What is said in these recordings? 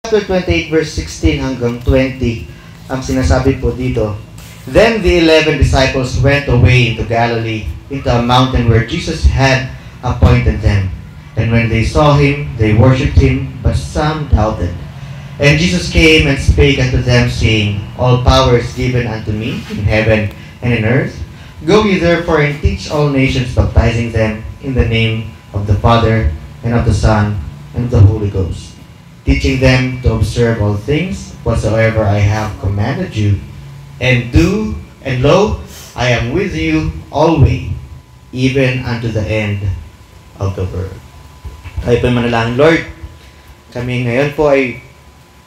chapter 28 verse 16 hanggang 20 ang sinasabi po dito. Then the 11 disciples went away into Galilee, into a mountain where Jesus had appointed them. And when they saw him, they worshipped him, but some doubted. And Jesus came and spake unto them, saying, All power is given unto me in heaven and in earth. Go ye therefore and teach all nations, baptizing them in the name of the Father, and of the Son, and of the Holy Ghost, teaching them to observe all things whatsoever I have commanded you. And lo, I am with you always, even unto the end of the world. Tayo po manalangin. Lord, kami ngayon po ay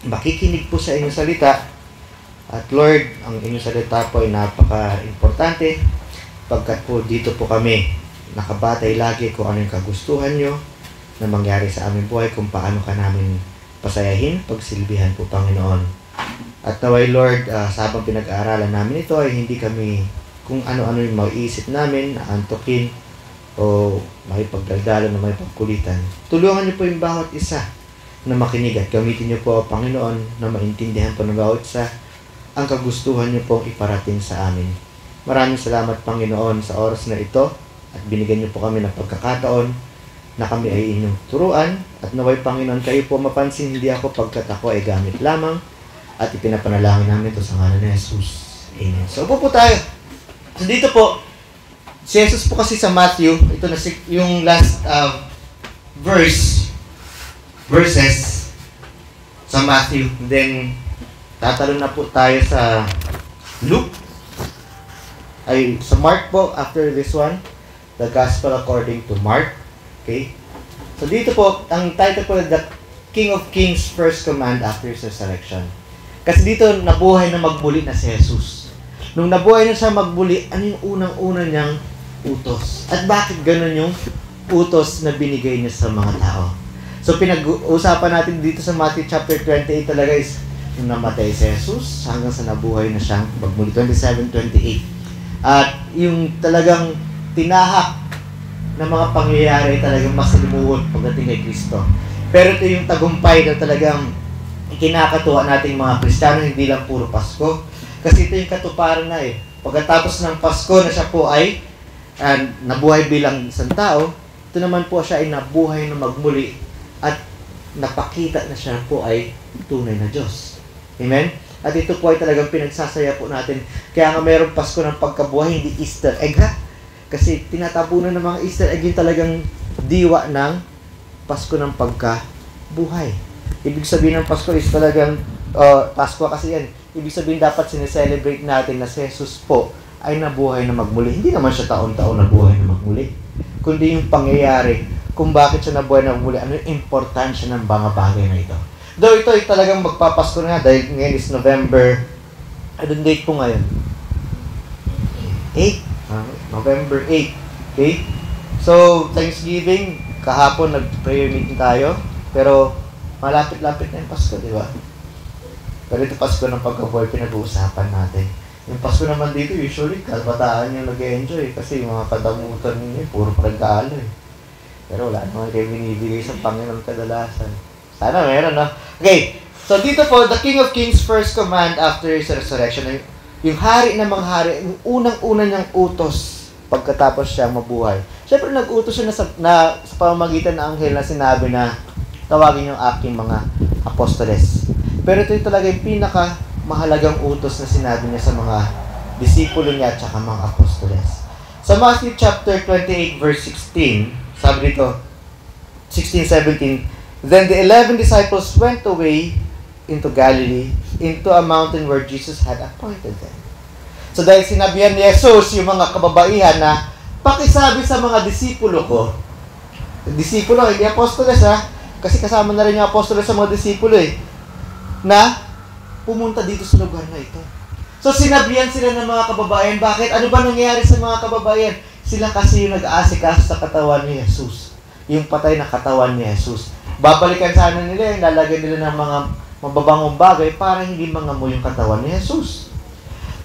makikinig po sa inyong salita. At Lord, ang inyong salita po ay napaka-importante, pagkat po dito po kami nakabatay lagi kung ano yung kagustuhan nyo na mangyari sa aming buhay, kung paano ka namin pasayahin, pagsilbihan po, Panginoon. At naway Lord, sa habang pinag-aaralan namin ito ay hindi kami kung ano-ano yung maiisip namin, naantokin, o may pagdaldalo na may pagkulitan. Tulungan niyo po yung bawat isa na makinig at gamitin niyo po, Panginoon, na maintindihan po ng bawat isa ang kagustuhan niyo pong iparating sa amin. Maraming salamat, Panginoon, sa oras na ito at binigyan niyo po kami ng pagkakataon na kami ay inyong turuan at naway, Panginoon, kayo po mapansin, hindi ako pagkat ako ay gamit lamang at ipinapanalangin namin ito sa ngalan ni Jesus. Amen. So, upo po tayo. So, dito po, si Jesus po kasi sa Matthew, ito na yung last verses sa Matthew. Then, tatalon na po tayo sa Luke. Ay, sa Mark po, after this one, the Gospel according to Mark. Okay? So, dito po, ang title po, The King of Kings First Command After His Resurrection. Kasi dito, nabuhay na magmuli na si Jesus. Nung nabuhay na siya magmuli, ano yung unang-una niyang utos? At bakit ganun yung utos na binigay niya sa mga tao? So, pinag-uusapan natin dito sa Matthew chapter 28 talaga is nung namatay si Jesus hanggang sa nabuhay na siyang magmuli. 27-28. At yung talagang tinahak na mga pangyayari talagang masalimuot pagdating kay Kristo. Pero ito yung tagumpay na talagang kinakatuwa nating mga Kristiyano, hindi lang puro Pasko. Kasi ito yung katuparan na pagkatapos ng Pasko na siya po ay nabuhay bilang isang tao, ito naman po siya ay nabuhay na magmuli at napakita na siya po ay tunay na Diyos. Amen? At ito po ay talagang pinagsasaya po natin. Kaya nga mayroong Pasko ng pagkabuhay, hindi Easter egg ha? Kasi tinatabunan ng mga Easter egg yung talagang diwa ng Pasko ng pagkabuhay. Ibig sabihin ng Pasko is talagang, Pasko kasi yan, ibig sabihin dapat sineselebrate natin na si Jesus po ay nabuhay na magmuli. Hindi naman siya taon-taon nabuhay na magmuli, kundi yung pangyayari kung bakit siya nabuhay na magmuli, ano yung importansya ng mga bagay na ito. Though ito ay talagang magpapasko na dahil ngayon is November, anong date po ngayon? 8? November 8. Okay? So, Thanksgiving, kahapon nag-prayer meeting tayo, pero malapit-lapit na yung Pasko, di ba? Pero ito Pasko ng pagkabuhay, pinag-uusapan natin. Yung Pasko naman dito, usually, kabataan yung nag-enjoy kasi yung mga kadamutan ninyo, puro pagkaalo Pero wala naman kayo binibigay sa Panginoon kadalasan. Sana meron, no? Okay, so dito po, the King of Kings first command after His resurrection, yung hari ng mga hari, yung unang-una niyang utos pagkatapos siya mabuhay. Siyempre, nag-utos siya na sa pamamagitan ng anghel na sinabi na tawagin yung aking mga apostoles. Pero ito yung talaga yung pinakamahalagang utos na sinabi niya sa mga disipulo niya at saka mga apostoles. Sa Matthew chapter 28 verse 16, sabi dito, 16-17, Then the 11 disciples went away into Galilee, into a mountain where Jesus had appointed them. So dahil sinabihan ni Jesus yung mga kababaihan na, pakisabi sa mga disipulo ko, disipulo, hindi apostoles ha, kasi kasama na rin yung apostoles sa mga disipulo na pumunta dito sa lugar na ito. So sinabihan sila ng mga kababayan, bakit? Ano ba nangyayari sa mga kababayan? Sila kasi yung nag-aasikaso sa katawan ni Jesus. Yung patay na katawan ni Jesus. Babalikan sana nila, yung lalagyan nila ng mga mababangong bagay para hindi mangamoy yung katawan ni Jesus.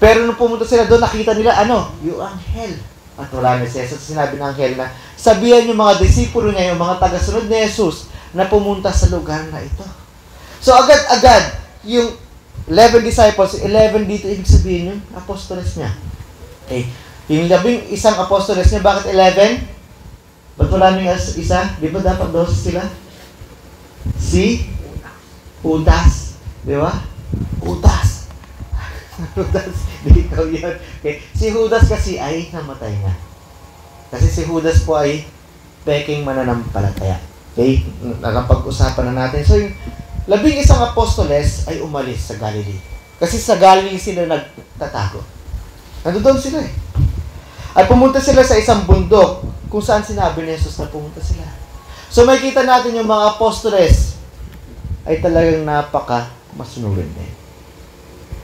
Pero nung pumunta sila doon, nakita nila, yung anghel. At wala na si Jesus. Sinabi ng anghel na, sabihan yung mga disipulo niya, yung mga tagasunod ni Jesus, na pumunta sa lugar na ito. So, agad-agad, yung 11 disciples, 11 dito, ibig sabihin yung apostoles niya. Okay. Yung 11 apostoles niya, bakit 11? Ba't wala nyo isa? Di ba dapat 12 sila? Si Judas. Di ba? Judas. Judas. Di ikaw yun. Okay. Si Judas kasi ay namatay na. Kasi si Judas po ay peking mananampalataya. Okay? Nakapag-usapan na natin. So, yung 11 apostoles ay umalis sa Galilee. Kasi sa Galilee sila nagtatago. Nandoon sila eh. At pumunta sila sa isang bundok kung saan sinabi ni Jesus na pumunta sila. So may kita natin yung mga apostoles ay talagang masunurin din.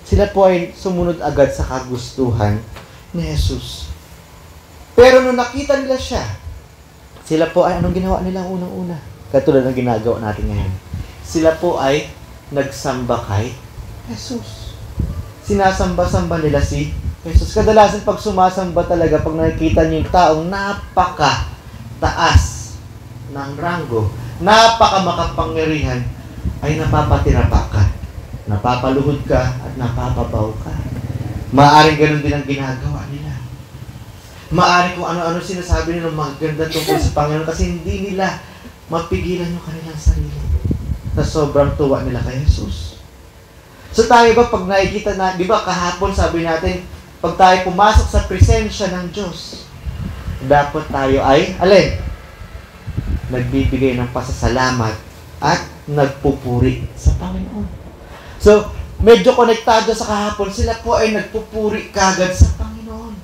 Sila po ay sumunod agad sa kagustuhan ni Jesus. Pero nung nakita nila siya, sila po ay anong ginawa nila unang-una? Katulad ng ginagawa natin ngayon. Sila po ay nagsamba kay Jesus. Sinasamba-samba nila si Jesus. Kadalasan pag sumasamba talaga, pag nakikita niyo yung taong napaka-taas ng ranggo, napaka-makapangyarihan, ay napapatirapa ka, napapaluhod ka, at napapabaw ka. Maaaring ganun din ang ginagawa nila. Maaaring kung ano-ano sinasabi nila maganda tungkol sa Panginoon kasi hindi nila mapigilan yung kanilang sarili na sobrang tuwa nila kay Jesus. So tayo ba pag nakikita na, di ba kahapon sabi natin, pag tayo pumasok sa presensya ng Diyos, dapat tayo ay, alin? Nagbibigay ng pasasalamat at nagpupuri sa Panginoon. So, medyo konektado sa kahapon, sila po ay nagpupuri kagad sa Panginoon.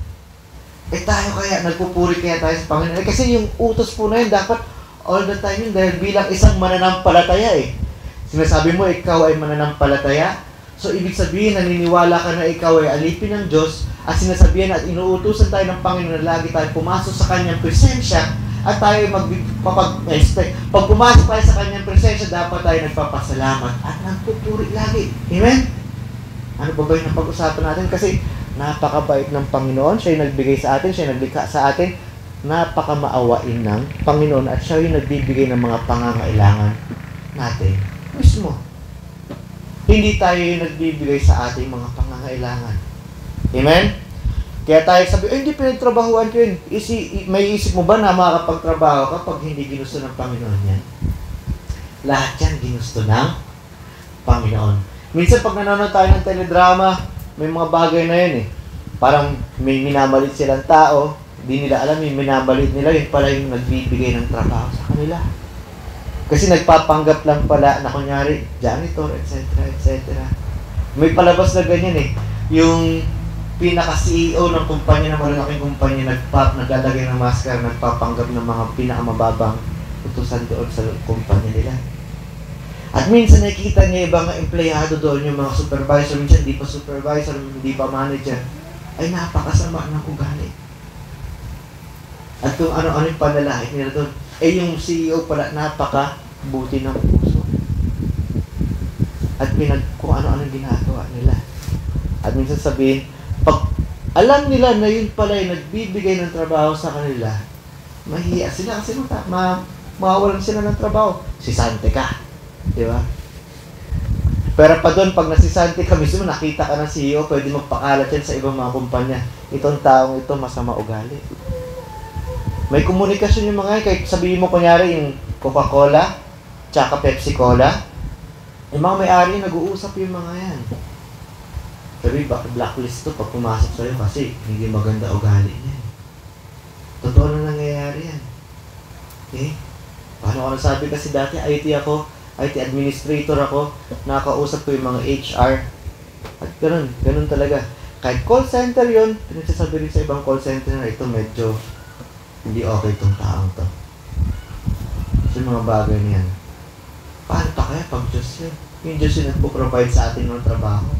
Tayo kaya, nagpupuri kaya tayo sa Panginoon. Kasi yung utos po na yun, dapat all the time yun, dahil bilang isang mananampalataya Sinasabi mo, ikaw ay mananampalataya. So, ibig sabihin, naniniwala ka na ikaw ay alipin ng Diyos at sinasabihan at inuutusan tayo ng Panginoon na lagi tayo pumasok sa Kanyang presensya at tayo mag-expect. Pag pumasok tayo sa Kanyang presensya, dapat tayo nagpapasalamat at nagpupuri lagi. Amen? Ano ba yung napag-usapan natin? Kasi napakabait ng Panginoon. Siya yung nagbigay sa atin, siya yung naglikha sa atin. Napakamaawain ng Panginoon at siya yung nagbibigay ng mga pangangailangan natin mismo. Hindi tayo yung nagbibigay sa ating mga pangangailangan. Amen? Kaya tayo sabi, hindi pinagtrabahuan ko yun. May isip mo ba na makakapagtrabaho ka pag hindi ginusto ng Panginoon yan? Lahat yan ginusto ng Panginoon. Minsan pag nanonood tayo ng teledrama, may mga bagay na yun Parang may minamalit silang tao, di nila alam yung minamalit nila, yun pala yung nagbibigay ng trabaho sa kanila. Kasi nagpapanggap lang pala na kunyari, janitor, etc., etc. May palabas na ganyan Yung pinaka-CEO ng kumpanya, ng malalaking kumpanya, naglalagay ng masker, nagpapanggap ng mga pinakamababang utusan doon sa kumpanya nila. At minsan nakikita niya ibang empleyado doon, yung mga supervisor, minsan hindi pa supervisor, hindi pa manager, ay napakasama ng ugali. At kung ano-ano yung panalait nila doon, yung CEO pala napaka-buti ng puso. At kung ano-ano ginagawa nila. At minsan sabihin, pag alam nila na yun pala yung nagbibigay ng trabaho sa kanila, mahiya sila kasi mawawalan sila ng trabaho. Sisante ka. Di ba? Pero pa doon, pag nasisante ka mismo, nakita ka ng CEO, pwede magpakalat yan sa ibang mga kumpanya. Itong taong ito, masama ugali. May komunikasyon yung mga yan. Kahit sabihin mo, kunyari, yung Coca-Cola, tsaka Pepsi-Cola, yung mga may-ari, nag-uusap yung mga yan. Sabi, blacklist to pag pumasok sa'yo kasi hindi maganda ugali niya. Totoo na nangyayari yan. Okay? Paano ako nasabi kasi dati, IT administrator ako, nakausap ko yung mga HR. At ganun talaga. Kahit call center yun, pinagsasabi rin sa ibang call center na ito medyo hindi okay itong taong to. So yung mga bagay niyan. Paano pa kaya pag Diyos yun? Yung Diyos yun nagpo-provide sa atin ng trabaho.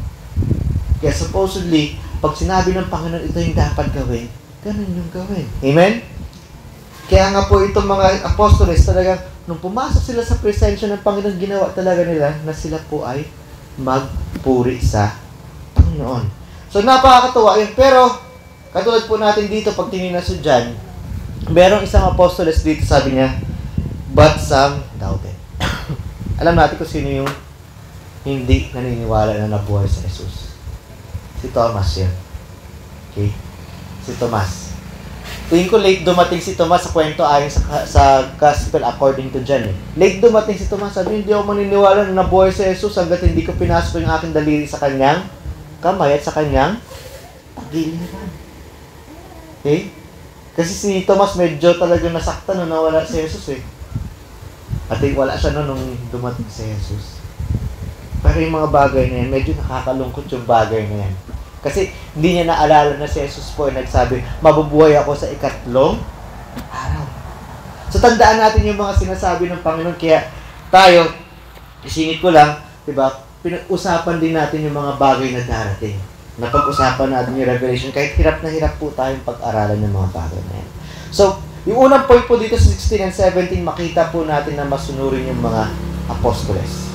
Kaya supposedly, pag sinabi ng Panginoon ito yung dapat gawin, ganun yung gawin. Amen? Kaya nga po itong mga apostoles talaga, nung pumasok sila sa presensya ng Panginoon, ginawa talaga nila na sila po ay magpuri sa Panginoon. So napakakatuwa yun. Pero, katulad po natin dito, pag tininaso dyan, merong isang apostoles dito, sabi niya, but some doubted. Alam natin kung sino yung hindi naniniwala na nabuhay si Jesus. Si Thomas yun. Okay? Si Thomas. Tingin ko late dumating si Thomas sa kwento ayon sa Gospel according to John. Late dumating si Thomas. Sabi, hindi ako maniniwala na nabuhay si Jesus hanggat hindi ko pinasok yung aking daliri sa kanyang kamay at sa kanyang pagiliran. Okay? Kasi si Thomas medyo talagang nasaktan nung nawala si Jesus eh. At wala siya nung dumating si Jesus. Pero yung mga bagay na yan, medyo nakakalungkot yung bagay na yan. Kasi hindi niya naalala na si Jesus po ay nagsabi, mabubuhay ako sa ikatlong araw. So tandaan natin yung mga sinasabi ng Panginoon. Kaya tayo, isingit ko lang, diba, pinag-usapan din natin yung mga bagay na darating. Napag-usapan natin yung Revelation. Kahit hirap na hirap po tayong pag-aralan ng mga bagay na yan. So, yung unang point po dito sa 16 and 17, makita po natin na masunurin yung mga apostoles.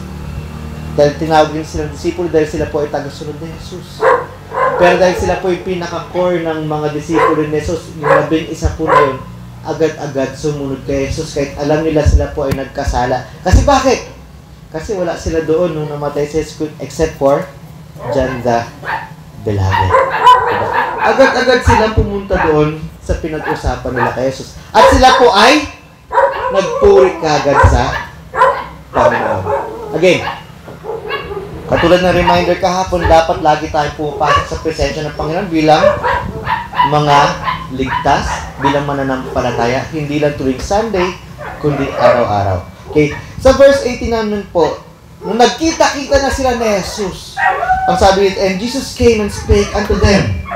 Dahil tinawag din silang disipulo dahil sila po ay tagasunod ni Jesus. Pero dahil sila po yung pinaka-core ng mga disipulo ni Jesus, yung 11 po na yun, agad-agad sumunod kay Jesus kahit alam nila sila po ay nagkasala. Kasi bakit? Kasi wala sila doon nung namatay si Jesus except for John the Beloved. Diba? Agad-agad silang pumunta doon sa pinag-usapan nila kay Jesus. At sila po ay nagpuri kagad sa Panginoon. Again, katulad ng reminder kahapon, dapat lagi tayong pumapasok sa presensya ng Panginoon bilang mga ligtas, bilang mananampalataya, hindi lang tuwing Sunday, kundi araw-araw. Okay, sa verse 18 namin po, nung nagkita-kita na sila ni Jesus, ang sabi dito, and Jesus came and spake unto them.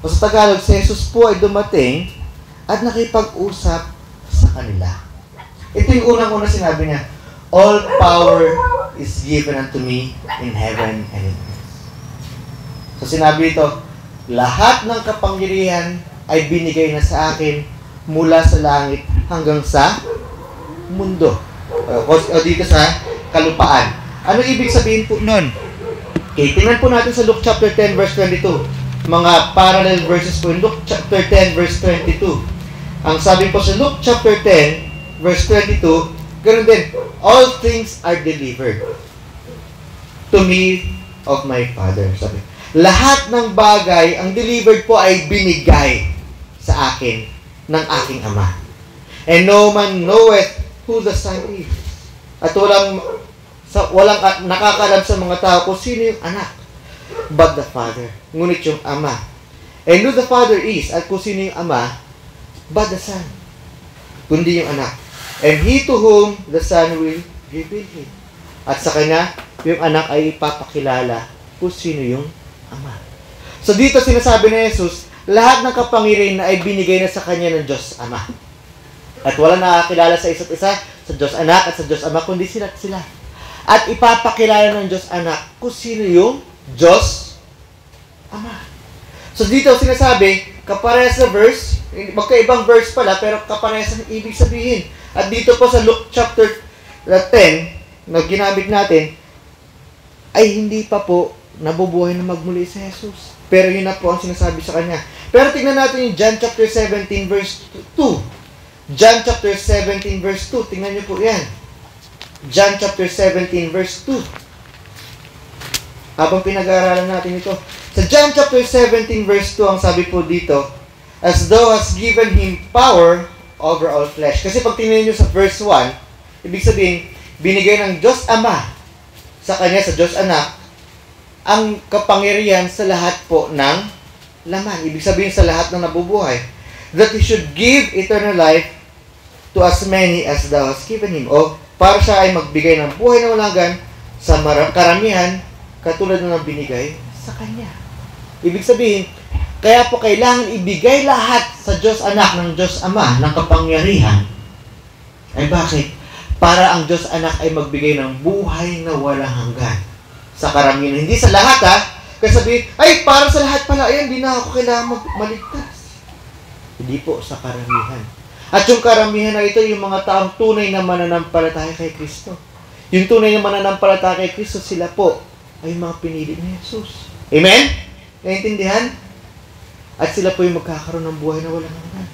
O sa Tagalog, si Jesus po ay dumating at nakipag-usap sa kanila. Ito yung unang-una sinabi niya, all power is given unto me in heaven and in earth. So sinabi ito, lahat ng kapangyarihan ay binigay na sa akin mula sa langit hanggang sa mundo. O dito sa kalupaan. Ano ibig sabihin po nun? Okay, tingnan po natin sa Luke chapter 10 verse 22. Mga parallel verses po in Luke chapter 10 verse 22. Ang sabi po sa Luke chapter 10 verse 22, ganoon din, all things are delivered to me of my Father. Sabi, lahat ng bagay, ang delivered po ay binigay sa akin ng aking Ama. And no man knoweth who the Son is. At walang nakakalam sa mga tao kung sino yung anak, but the Father. Ngunit yung Ama. And who the Father is, at kung sino yung Ama, but the Son. Kundi yung anak. And he to whom the Son will reveal him. At sa kanya, yung anak ay ipapakilala kung sino yung Ama. So dito sinasabi ni Jesus, lahat ng kapangyarihan na ay binigay na sa kanya ng Diyos Ama. At wala nakakilala sa isa't isa, sa Diyos Anak at sa Diyos Ama, kundi sila. At ipapakilala ng Diyos Anak kung sino yung Diyos Ama. So dito sinasabi, kaparehas na verse, magkaibang verse pala, pero kaparehas ang ibig sabihin. At dito po sa Luke chapter 10, na ginamit natin, ay hindi pa po nabubuhay na magmuli si Jesus. Pero yun na po ang sinasabi sa kanya. Pero tingnan natin yung John chapter 17 verse 2. John chapter 17 verse 2. Tingnan niyo po yan. John chapter 17 verse 2. Habang pinag-aaralan natin ito. Sa John chapter 17 verse 2, ang sabi po dito, as thou hast given him power over all flesh. Kasi pag tingnan niyo sa verse 1, ibig sabihin, binigay ng Diyos Ama sa kanya, sa Diyos Anak, ang kapangyarihan sa lahat po ng laman. Ibig sabihin sa lahat ng nabubuhay. That he should give eternal life to as many as thou hast given him. O, para siya ay magbigay ng buhay na walang hanggan sa karamihan, katulad ng binigay sa kanya. Ibig sabihin, kaya po kailangan ibigay lahat sa Diyos Anak ng Diyos Ama ng kapangyarihan. Ay bakit? Para ang Diyos Anak ay magbigay ng buhay na walang hanggan sa karamihan. Hindi sa lahat ha. Kasi sabihin, ay para sa lahat pala, ayan, hindi na ako kailangan maligtas. Hindi po sa karamihan. At yung karamihan na ito, yung mga taong tunay na mananampalataya kay Kristo. Yung tunay na mananampalataya kay Kristo, sila po ay mga pinili ni Jesus. Amen? Naintindihan? At sila po yung magkakaroon ng buhay na walang hanggan.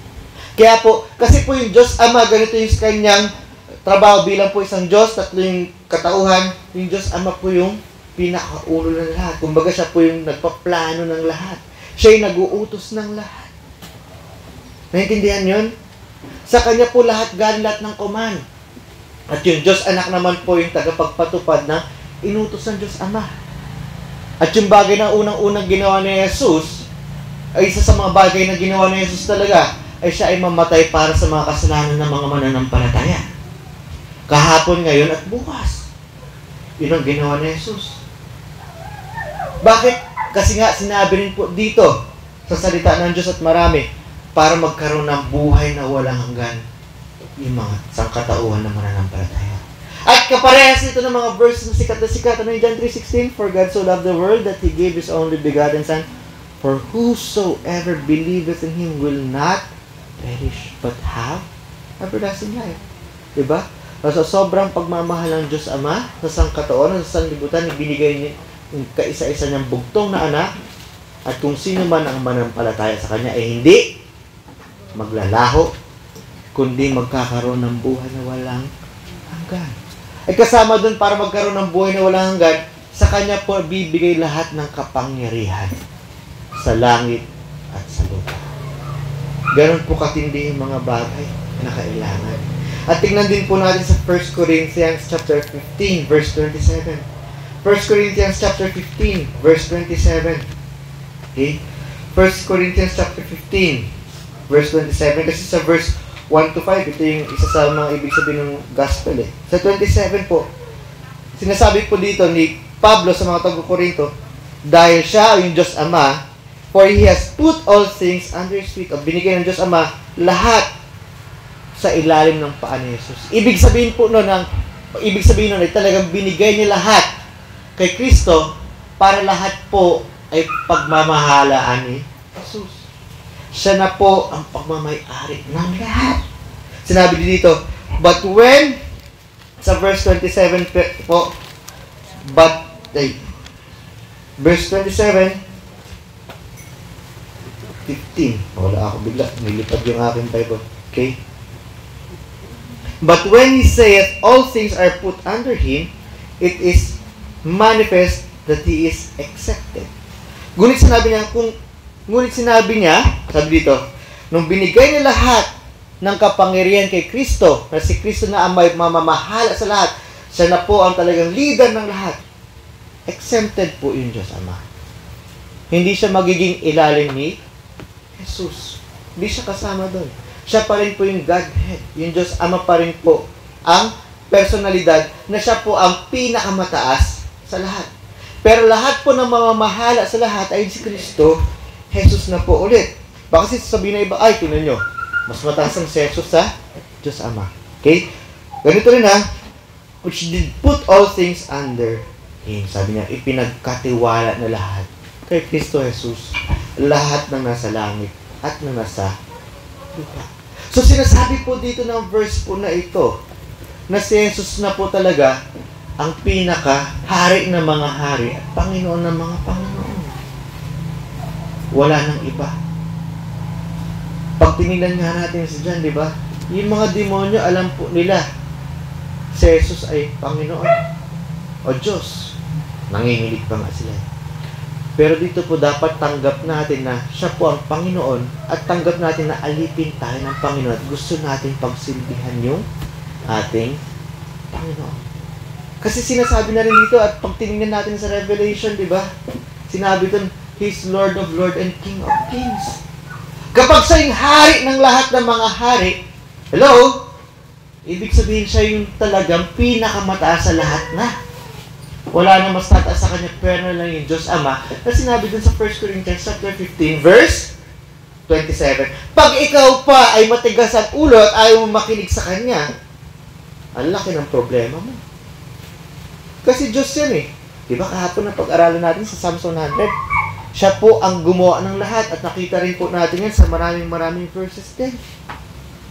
Kaya po, kasi po yung Diyos Ama, ganito yung kanyang trabaho bilang po isang Diyos, tatlo yung katauhan, yung Diyos Ama po yung pinakaulo ng lahat. Kumbaga siya po yung nagpaplano ng lahat. Siya yung nag-uutos ng lahat. Naintindihan yun? Sa Kanya po lahat galing, lahat ng command. At yung Diyos Anak naman po yung tagapagpatupad na inutos ng Diyos Ama. At yung bagay na unang-unang ginawa ni Jesus, ay isa sa mga bagay na ginawa ni Jesus talaga, ay siya ay mamatay para sa mga kasalanan ng mga mananampalataya. Kahapon, ngayon, at bukas. Yun ang ginawa ni Jesus. Bakit? Kasi nga, sinabi rin po dito, sa salita ng Diyos at marami, para magkaroon ng buhay na walang hanggan yung mga sangkatauhan ng mananampalataya. At kaparehas ito ng mga verse na sikat. Ano yung John 3:16? For God so loved the world that He gave His only begotten Son, for whosoever believeth in Him will not perish, but have everlasting life. Diba? So, sobrang pagmamahal ng Diyos Ama sa sangkatauhan, sa sanlibutan, ibinigay niya yung kaisa-isa niyang bugtong na anak, at kung sino man ang manampalataya sa Kanya ay hindi maglalaho, kundi magkakaroon ng buhay na walang hanggan. Ay kasama dun para magkaroon ng buhay na walang hanggan, sa Kanya po bibigay lahat ng kapangyarihan sa langit at sa lupa. Ganon po katindi yung mga bagay na kailangan. At tingnan din po natin sa 1 Corinthians chapter 15, verse 27. 1 Corinthians chapter 15, verse 27. Okay? 1 Corinthians chapter 15, verse 27. Kasi sa verse 1 to 5, ito yung isa sa mga ibig sabihin ng gospel eh. Sa 27 po, sinasabi po dito ni Pablo sa mga taga-Korinto, dahil siya yung Diyos Ama, for He has put all things under His feet. O binigay ng Diyos Ama lahat sa ilalim ng paa ni Jesus. Ibig sabihin nun ay talagang binigay niya lahat kay Kristo para lahat po ay pagmamahalaan ni Jesus. Siya na po ang pagmamay-ari ng lahat. Sinabi dito, but when, sa verse 27 po, verse 27, 15. Wala ako bigla. Nilipad yung aking Bible. Okay? But when He saith, all things are put under Him, it is manifest that He is accepted. Ngunit sinabi niya, sabi dito, nung binigay niya lahat ng kapangyarihan kay Kristo, na si Kristo na ang may mamamahala sa lahat, siya na po ang talagang leader ng lahat. Exempted po yung Diyos Ama. Hindi siya magiging ilalim ni Jesus. Hindi siya kasama doon. Siya pa rin po yung Godhead. Yung Diyos Ama pa rin po ang personalidad na siya po ang pinakamataas sa lahat. Pero lahat po ng mamamahala sa lahat ay si Kristo, Jesus na po ulit. Baka kasi sasabihin na iba, ay, tingnan nyo, mas mataas ang si Jesus sa Diyos Ama. Okay? Ganito rin which did put all things under Him. Sabi niya, ipinagkatiwala na lahat kay Kristo Jesus. Lahat ng nasa langit at ng nasa lupa. So, sinasabi po dito ng verse po na ito, na si Jesus na po talaga ang pinaka-hari ng mga hari at Panginoon ng mga Panginoon. Wala nang iba. Pag tinignan nga natin sa dyan, di ba? Yung mga demonyo, alam po nila, si Jesus ay Panginoon o Diyos. Nanginginig pa nga sila. Pero dito po dapat tanggap natin na siya po ang Panginoon at tanggap natin na alipin tayo ng Panginoon at gusto natin pagsilbihan yung ating Panginoon. Kasi sinasabi na rin dito at pag tinignan natin sa Revelation, di ba? Sinabi doon, He's Lord of Lords and King of Kings. Kapag siya yung hari ng lahat ng mga hari, hello? Ibig sabihin siya yung talagang pinakamataas sa lahat na. Wala na mas tataas sa kanya, pero lang yung Diyos Ama na sinabi dun sa 1 Corinthians chapter 15, verse 27. Pag ikaw pa ay matigas at ulo at ayaw mo makinig sa Kanya, ang laki ng problema mo. Kasi Diyos yan eh. Diba kahapon na pag-aralan natin sa Psalm 100, siya po ang gumawa ng lahat at nakita rin po natin yan sa maraming verses din.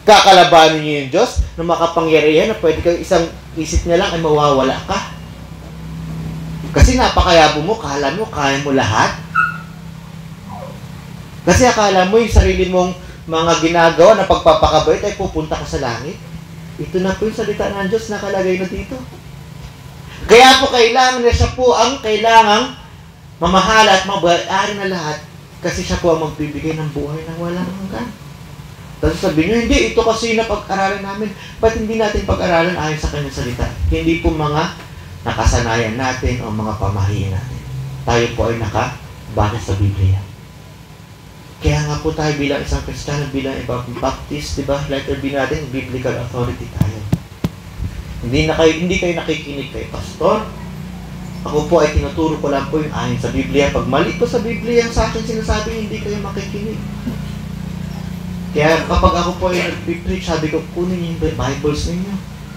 Kakalabanin niyo yung Diyos na makapangyarihan na pwede kang isang isip niya lang ay mawawala ka. Kasi napakayabo mo, kaya mo lahat. Kasi akala mo yung sarili mong mga ginagawa na pagpapakabait ay pupunta ka sa langit. Ito na po yung salita ng Diyos nakalagay na dito. Kaya po kailangan na siya po ang kailangang mamahala at mabayari na lahat kasi siya po ang magbibigay ng buhay na walang hanggan. Tapos sabihin nyo, hindi, ito kasi yung napag-aralan namin. Ba't hindi natin pag-aralan ayon sa kanyang salita? Hindi po mga nakasanayan natin o mga pamahiin natin. Tayo po ay nakabase sa Biblia. Kaya nga po tayo bilang isang Kristiyano, bilang ibang Baptist, di ba? Letter B natin, biblical authority tayo. Hindi kayo nakikinig kay pastor. Ako po ay tinuturo ko lang po yung ayon sa Biblia. Pag mali po sa Biblia ang sa akin sinasabi, hindi kayo makikinig. Kaya kapag ako po ay nag-preach, sabi ko, kunin yung Bibles ninyo.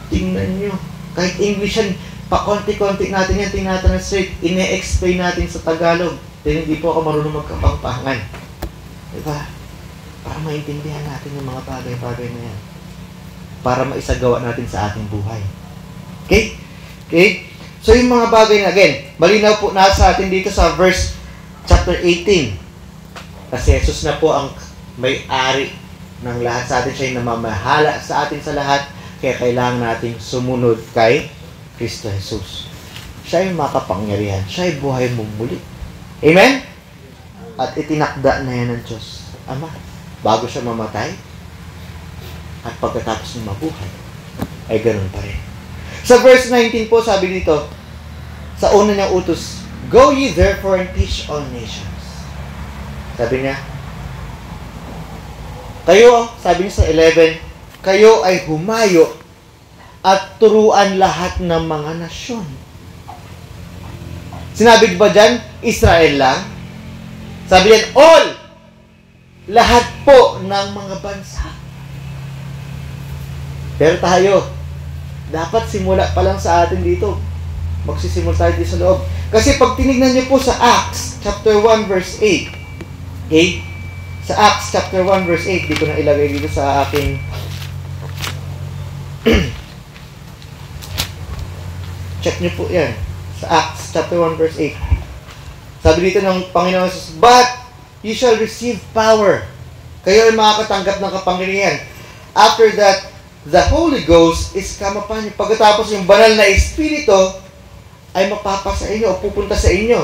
Tingnan nyo. Kahit English yan, pa-konti-konti natin yan, tina-translate, ine-explain natin sa Tagalog. Dahil hindi po ako marunong magkapangpangan. Diba? Para maintindihan natin yung mga bagay-bagay na yan. Para maisagawa natin sa ating buhay. Okay? Okay? So yung mga bagay na, again, malinaw po nasa atin dito sa verse chapter 18. Kasi Jesus na po ang may-ari ng lahat sa atin. Siya yung namamahala sa atin sa lahat. Kaya kailangan nating sumunod kay Kristo Jesus. Siya yung makapangyarihan. Siya yung buhay mong muli. Amen? At itinakda na yan ng Diyos Ama bago siya mamatay at pagkatapos niya mabuhay ay ganun pa rin. Sa verse 19 po, sabi dito, sa una niyang utos, "Go ye therefore and teach all nations." Sabi niya, kayo, sabi niya sa 11, kayo ay humayo at turuan lahat ng mga nasyon. Sinabi ba dyan, Israel lang? Sabi yan, all! Lahat po ng mga bansa. Pero tayo, dapat simula pa lang sa atin dito. Magsisimula tayo dito sa loob. Kasi pag tinignan niyo po sa Acts chapter 1 verse 8, okay? Sa Acts chapter 1 verse 8, di ko na ilagay dito sa aking check niyo po yan. Sa Acts chapter 1 verse 8. Sabi dito ng Panginoon Jesus, "But you shall receive power." Kayo ay makakatanggap ng kapangyarihan. After that, the Holy Ghost is come upon you. Pagkatapos yung banal na Espiritu ay mapapasa inyo o pupunta sa inyo.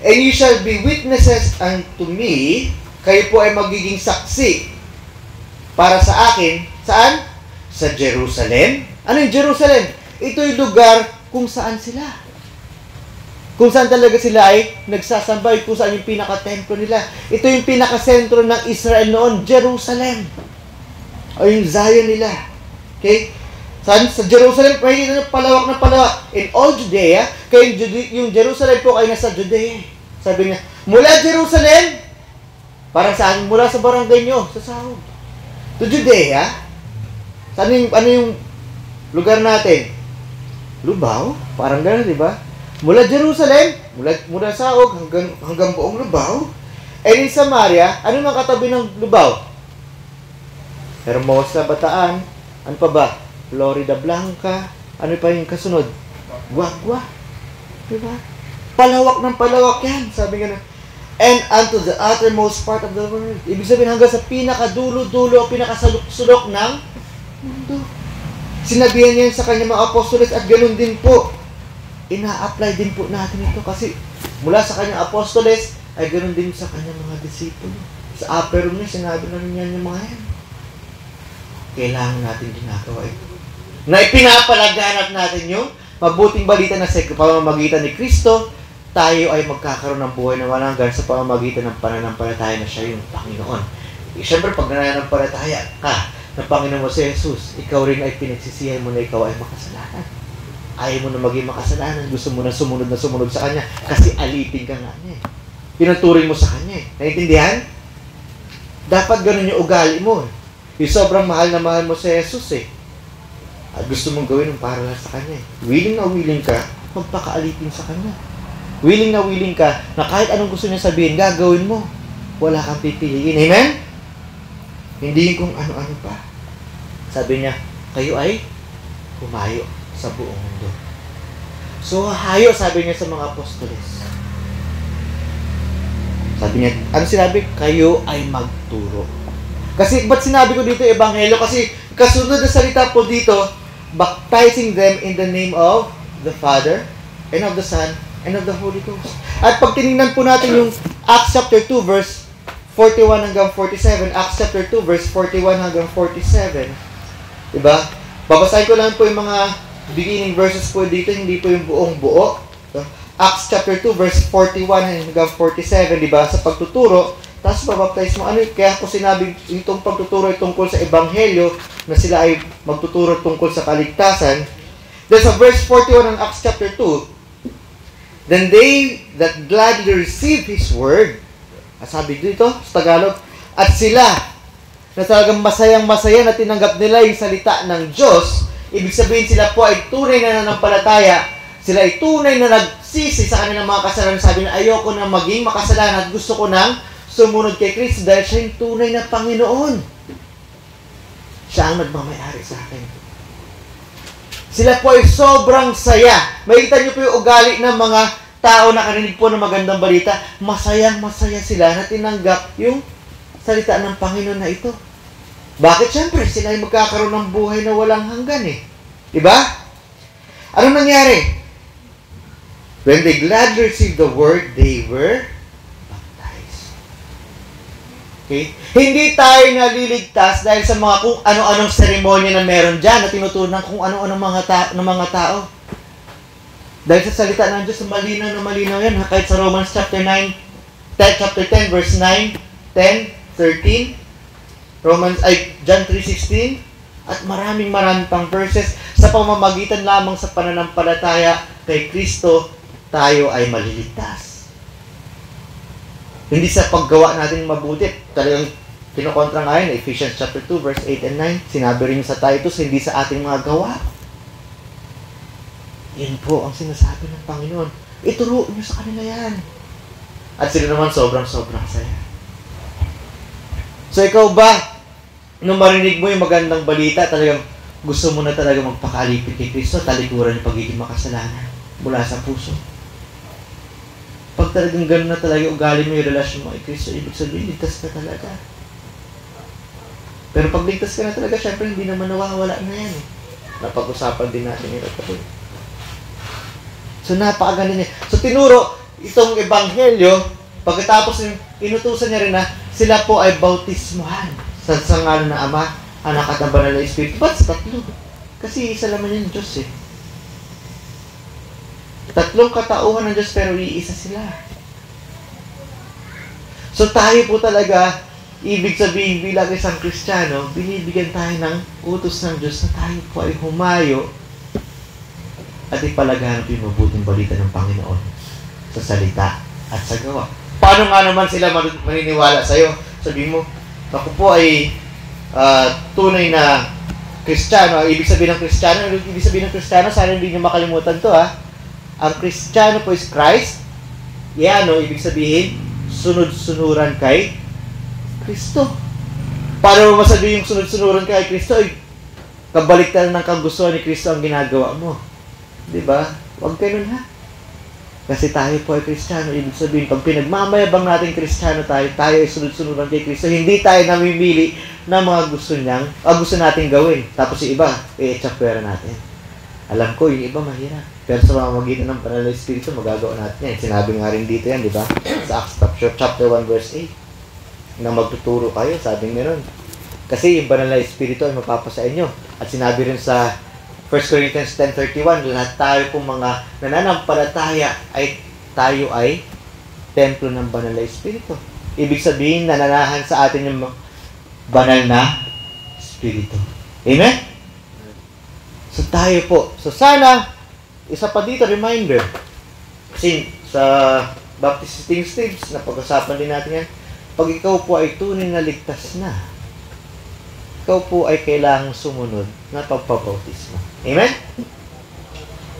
"And you shall be witnesses unto me." Kayo po ay magiging saksi para sa akin. Saan? Sa Jerusalem. Ano yung Jerusalem? Ito yung lugar kung saan sila. Kung saan talaga sila ay nagsasambay, kung saan yung pinaka-templo nila. Ito yung pinaka-sentro ng Israel noon, Jerusalem. O yung Zion nila. Okay? Saan? Sa Jerusalem, pwede na palawak na palawak. In all Judea, kaya yung Jerusalem po ay nasa Judea. Sabi niya, mula Jerusalem, para saan? Mula sa barangay nyo, sa sahod. To Judea, saan yung, ano yung lugar natin? Lubao? Parang gano'n, di ba? Mula Jerusalem, mula Saog hanggang buong Lubao. And in Samaria, ano nang katabi ng Lubao? Hermosa, Bataan. Ano pa ba? Florida Blanca. Ano pa yung kasunod? Guagua. Diba? Palawak ng palawak yan. Sabi nga na, "And unto the uttermost part of the world." Ibig sabihin hanggang sa pinakadulo-dulo, pinakasulok ng mundo. Sinabihan niya sa kanyang mga apostoles at ganoon din po. Ina-apply din po natin ito kasi mula sa kanyang apostoles ay ganoon din sa kanyang mga disipulo. Sa upper room niya, sinabi na niya yung mga yan. Kailangan natin ginagawa ito. Na ipinapalaganap natin yung mabuting balita na sa pamamagitan ni Kristo, tayo ay magkakaroon ng buhay na walang hanggan sa pamamagitan ng pananampalataya na siya yung Panginoon. Siyempre, pag nananampalataya ka na Panginoon mo si Jesus, ikaw rin ay pinagsisihan mo na ikaw ay makasalanan. Ayaw mo na maging makasalanan, gusto mo na sumunod sa Kanya kasi alipin ka nga niya. Pinaturing mo sa Kanya. Naintindihan? Dapat ganun yung ugali mo. Yung sobrang mahal na mahal mo si Jesus at gusto mong gawin yung para lang sa Kanya. Willing na willing ka, magpakaalipin sa Kanya. Willing na willing ka na kahit anong gusto niya sabihin, gagawin mo. Wala kang pipiliin. Amen? Hindi kung ano-ano pa. Sabi niya, kayo ay humayo sa buong mundo. So, hayo, sabi niya sa mga apostoles. Sabi niya, ano sinabi? Kayo ay magturo. Kasi, ba't sinabi ko dito ebanghelyo? Kasi, kasunod na salita po dito, baptizing them in the name of the Father, and of the Son, and of the Holy Ghost. At pag tinignan po natin yung Acts chapter 2, verse 41 hanggang 47, Acts chapter 2, verse 41 hanggang 47, diba? Babasahin ko lang po yung mga beginning verses po dito, hindi po yung buong buo. So, Acts chapter 2, verse 41 hanggang 47, diba? Sa pagtuturo, tapos babaptize mo. Ano, kaya ko sinabi itong pagtuturo ay tungkol sa Ebanghelyo na sila ay magtuturo tungkol sa kaligtasan. Then sa verse 41 ng Acts chapter 2, then they that gladly received His word, sabi dito sa Tagalog, at sila na talagang masayang-masaya na tinanggap nila yung salita ng Diyos, ibig sabihin sila po ay tunay na nanampalataya, sila ay tunay na nagsisi sa kanilang mga kasalanan. Sabi na ayoko na maging makasalanan at gusto ko nang sumunod kay Kristo dahil siya yung tunay na Panginoon. Siya ang nagmamayari sa akin. Sila po ay sobrang saya. Makikita niyo po yung ugali ng mga tao na karinig po ng magandang balita. Masayang-masaya sila na tinanggap yung salita ng Panginoon na ito. Bakit? Siyempre, sila ay magkakaroon ng buhay na walang hanggan eh. Diba? Anong nangyari? When they gladly received the word, they were baptized. Okay? Hindi tayo naliligtas dahil sa mga kung ano-anong seremonya na meron dyan na tinutunan kung ano-anong mga tao. Dahil sa salita ng Diyos, malinaw na malinaw yan. Kahit sa Romans chapter 10, verse 9, 10, 13, John 3:16, at maraming pang verses, sa pamamagitan lamang sa pananampalataya kay Kristo, tayo ay maliligtas. Hindi sa paggawa natin mabuti. Talagang kinukontra nga yun, Ephesians chapter 2, verse 8 and 9. Sinabi rin sa Titus, hindi sa ating mga gawa. Yan po ang sinasabi ng Panginoon. Ituro niyo sa kanila yan. At sila naman sobrang-sobrang saya. So ikaw ba, nung marinig mo yung magandang balita, talagang gusto mo na talaga magpakalipit kay Kristo, talikuran yung pagiging makasalanan mula sa puso. Pag talagang gano'n na talaga ugali mo yung relasyon mo kay Kristo, ibig sabihin, ligtas ka talaga. Pero pag ligtas ka na talaga, syempre hindi naman nawawala na yan. Napag-usapan din natin ito po. So napakaganda niya. So tinuro itong Ebanghelyo, pagkatapos inutusan niya rin na sila po ay bautismuhan sa ngalan ng Ama, Anak at ng Banal na Espiritu. Ba't sa tatlo? Kasi isa naman yung Diyos eh. Tatlong katauhan ng Diyos pero iisa sila. So tayo po talaga, ibig sabihin bilang isang Kristiyano, binibigyan tayo ng utos ng Diyos na tayo po ay humayo at ipalaganap yung mabuting balita ng Panginoon sa salita at sa gawa. Paano nga naman sila maniniwala sa'yo? Sabihin mo, ako po ay tunay na Kristiyano. Ibig sabihin ng Kristiyano, sana hindi nyo makalimutan to ha. Ang Kristiyano po is Christ. Yan, ibig sabihin, sunod-sunuran kay Kristo. Paano mo masabi yung sunod-sunuran kay Kristo? Kabaliktaran ng kagustuhan ni Kristo ang ginagawa mo. Diba? Huwag ganun ha. Kasi tayo po ay Kristiyano. Ibig sabihin, pag pinagmamayabang natin Kristiyano tayo ay sunod-sunuran kay Kristo. Hindi tayo namimili ng mga gusto natin gawin. Tapos yung iba, i-etsapwera natin. Alam ko, yung iba mahirap. Pero sa pamamagitan ng Banal na Espiritu, magagawa natin yan. Sinabi nga rin dito yan, di ba? Sa Acts chapter 1, verse 8. Na magtuturo kayo, sabi meron. Kasi yung Banal na Espiritu ay mapapasa inyo. At sinabi rin sa 1 Corinthians 10:31, lahat tayo pong mga nananampalataya ay tayo ay templo ng Banal na Espiritu. Ibig sabihin, nananahan sa atin yung Banal na Espiritu. Amen? So tayo po. So sana, isa pa dito, reminder. Kasi sa baptism stage, napag-usapan din natin yan. Pag ikaw po ay tunay na ligtas na, ikaw po ay kailangang sumunod na pagpabautismo. Amen?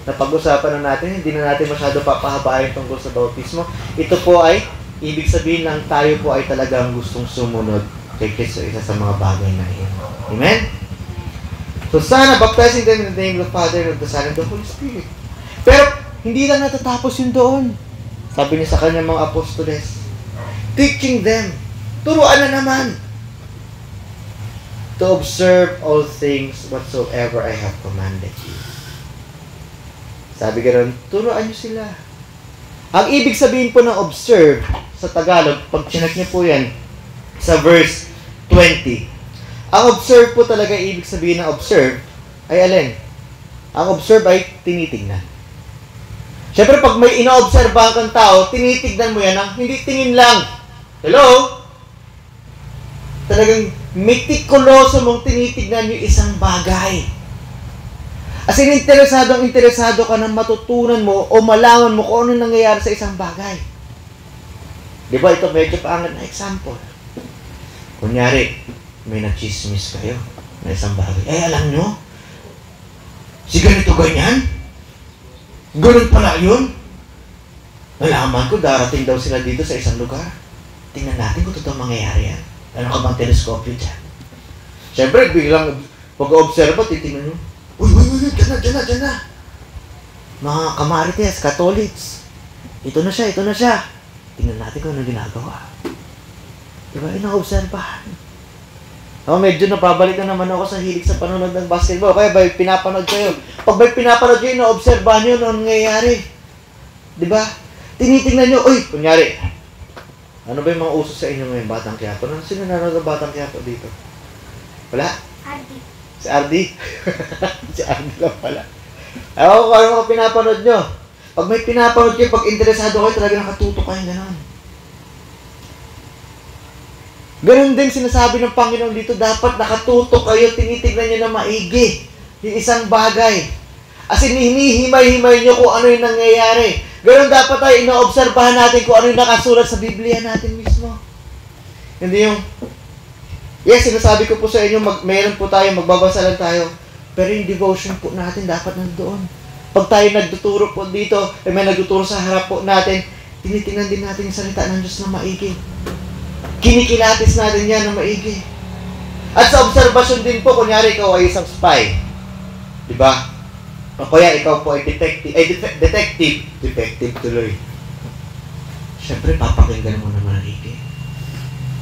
Napag-usapan na natin, hindi na natin masyado papahabain tungkol sa bautismo. Ito po ay, ibig sabihin lang tayo po ay talagang gustong sumunod kay Kristo, isa sa mga bagay na iyon. Amen? So sana, baptizing them in the name of the Father, of the Son, and the Holy Spirit. Pero, hindi lang natatapos yun doon. Sabi niya sa kanyang mga apostoles, teaching them, turuan na naman. to observe all things whatsoever I have commanded you. Sabi ganoon, turuan nyo sila. Ang ibig sabihin po ng observe sa Tagalog, pag chinek niyo po yan sa verse 20, ang observe po talaga ibig sabihin ng observe ay alin? Ang observe ay tinitingnan. Siyempre, pag may ina-obserbahan kang tao, tinitignan mo yan ng hindi tingin lang. Hello? Talagang meticuloso mong tinitignan yung isang bagay. As in, interesado ka na matutunan mo o malaman mo kung ano nangyayari sa isang bagay. Di ba? Ito medyo paangat na example. Kunyari, may na-chismis kayo na isang bagay. Alam nyo? Si ganito ganyan? Ganun pala yun? Nalaman ko, darating daw sila dito sa isang lugar. Tingnan natin kung totoo mangyayari yan. Ano ka bang teleskopyo dyan? Siyempre, biglang pag-observe, titingnan nyo. Uy, dyan na. Mga kamarites, Catholics. Ito na siya. Tingnan natin kung ano ginagawa. Diba, ina-obserbahan. Medyo napabalik na naman ako sa hilig sa panonood ng basketball. Kaya ba, pinapanood kayo. Pag may pinapanood kayo, ina-obserbahan nyo ano nangyayari. Diba? Tinitingnan nyo, kunyari, ano ba yung mga uso sa inyo ngayon, Batang Quiapo? Sino nanonood ng Batang Quiapo dito? Wala? Ardi. Si Ardi? Si Ardi lang pala. Kung ano mga pinapanood nyo. Pag may pinapanood kayo, pag interesado kayo, talaga nakatutok kayo gano'n. Ganon din sinasabi ng Panginoon dito, dapat nakatutok kayo, tinitignan nyo na maigi yung isang bagay. As in, hinihimay-himay nyo kung ano yung nangyayari. Ganon dapat tayo, ina-obserbahan natin kung ano yung nakasulat sa Biblia natin mismo. Hindi yung, yes, sinasabi ko po sa inyo, mayroon po tayo, magbabasa lang tayo, pero yung devotion po natin dapat nandoon. Pag tayo nagtuturo po dito, may nagtuturo sa harap po natin, tinitingnan din natin yung salita ng Diyos na maigi. Kinikilatis natin yan ng maigi. At sa obserbasyon din po, kunyari ikaw ay isang spy. Diba? O kaya ikaw po ay detective tuloy. Siyempre, papakinggan mo naman maigi.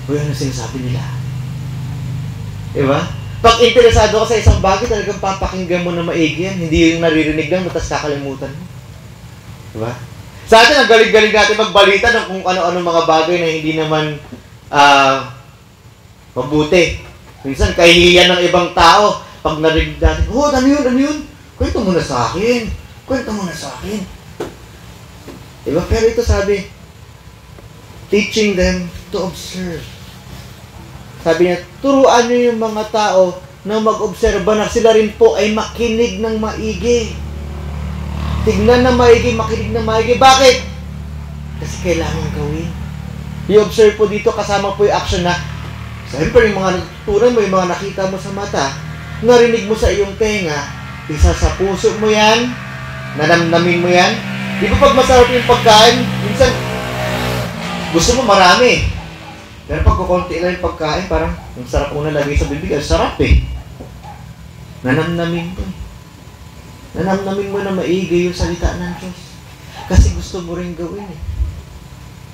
Uy, ano sinasabi nila? Diba? Pag interesado ka sa isang bagay, talagang papakinggan mo na maigi yan. Hindi yung naririnig lang, matas kakalimutan mo. Diba? Sa atin, ang galing-galing natin magbalita ng kung ano-ano mga bagay na hindi naman mabuti. Minsan, kahihiyan ng ibang tao. Pag narinig natin, ano yun? Kwento mo na sa akin. Diba? Pero ito sabi, teaching them to observe. Sabi niya, turuan niyo yung mga tao na mag-obserba na sila rin po ay makinig ng maigi. Tignan na maigi, makinig na maigi. Bakit? Kasi kailangan gawin. I-observe po dito, kasama po yung action na, siyempre yung mga natutunan mo, yung mga nakita mo sa mata, narinig mo sa iyong tenga, isa sa puso mo yan, nanamnamin mo yan. Di ba pag masarap yung pagkain, minsan, gusto mo marami. Pero pag kukunti lang yung pagkain, parang, ang sarap mo nalagay sa bibig, ang sarap eh. Nanamnamin mo. Nanamnamin mo na maigi yung salita ng Diyos. Kasi gusto mo rin gawin eh.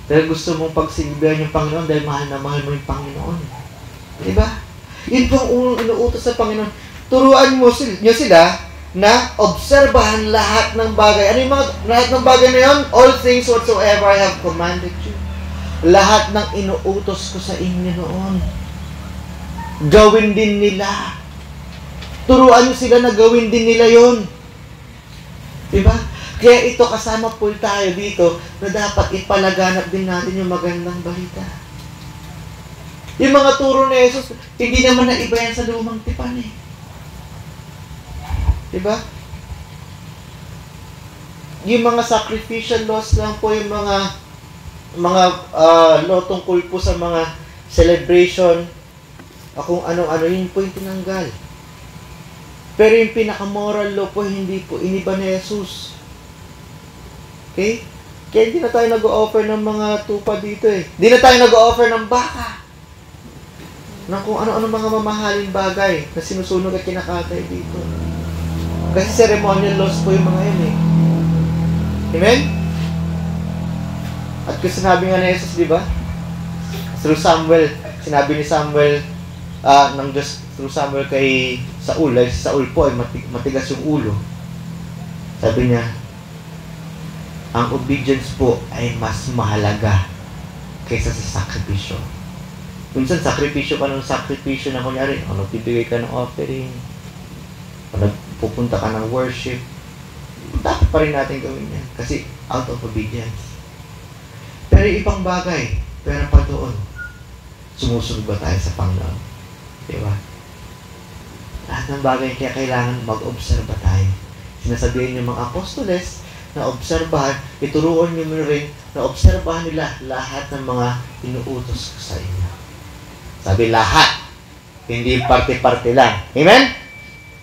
Dahil gusto mong pagsilbihan yung Panginoon dahil mahal na mahal mo yung Panginoon. Diba? Yun po ang unang inuutos sa Panginoon. Turuan nyo sila na obserbahan lahat ng bagay. Ano yung lahat ng bagay na yun? All things whatsoever I have commanded you. Lahat ng inuutos ko sa inyo noon. Gawin din nila. Turuan nyo sila na gawin din nila yun. Diba? Kaya ito, kasama po tayo dito na dapat ipalaganap din natin yung magandang balita. Yung mga turo ni Jesus, hindi naman na iba yan sa lumang tipan eh. Diba? Yung mga sacrificial laws lang po, yung mga law tungkol po sa mga celebration, kung ano-ano, yun po yung tinanggal. Pero yung pinaka-moral law po, hindi po iniba ni Jesus. Okay? Kaya hindi na tayo nag-o-offer ng mga tupa dito eh. Hindi na tayo nag-o-offer ng baka. Ng kung ano-ano mga mamahaling bagay na sinusunog at kinakatay dito. Kasi ceremonial laws po yung mga yun eh. Amen? At kung sinabi nga ni Jesus, di ba? Through Samuel, sinabi ni Samuel ng Diyos, through Samuel kay Saul, dahil si Saul po ay matigas yung ulo. Sabi niya, ang obedience po ay mas mahalaga kaysa sa sakripisyo. Minsan, sakripisyo ka ng sakripisyo na kunyari, nagbibigay ka ng offering, pupunta ka ng worship, dapat pa rin natin gawin yan. Kasi out of obedience. Pero ibang bagay, pero pa doon, sumusunod ba tayo sa Panginoon? Diba? Lahat ng bagay kaya kailangan mag-obserba tayo. Sinasabihin yung mga apostoles na obserbahan, ituruan nyo rin na obserbahan nila lahat ng mga inuutos ko sa inyo. Sabi lahat, hindi parte-parte lang. Amen?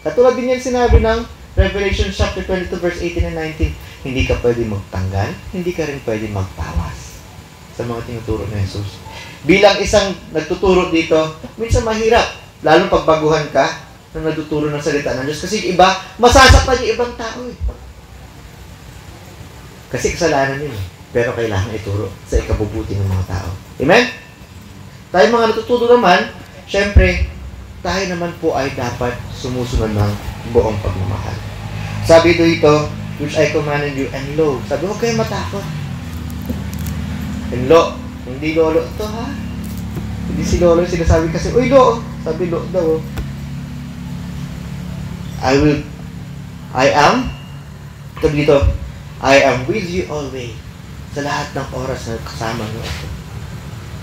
Katulad din yan sinabi ng Revelation chapter 22 verse 18 and 19, hindi ka pwede magtanggal, hindi ka rin pwede magpawas sa mga tinuturo ni Jesus. Bilang isang nagtuturo dito, minsan mahirap, lalo pag baguhan ka na nagtuturo ng salita ng Diyos. Kasi iba, masasaktan yung ibang tao eh. Kasi kasalanan yun eh. Pero kailangan ituro sa ikabubuti ng mga tao. Amen? Tayo mga natututo naman, syempre, tayo naman po ay dapat sumusunod ng buong pagmamahal. Sabi dito, which I commanded you, and lo, sabi, huwag kayo matakot. And lo, hindi lolo ito ha. Hindi si lolo yung sinasabi kasi, uy lo, sabi lo daw. I am with you always, sa lahat ng oras na kasama mo ako.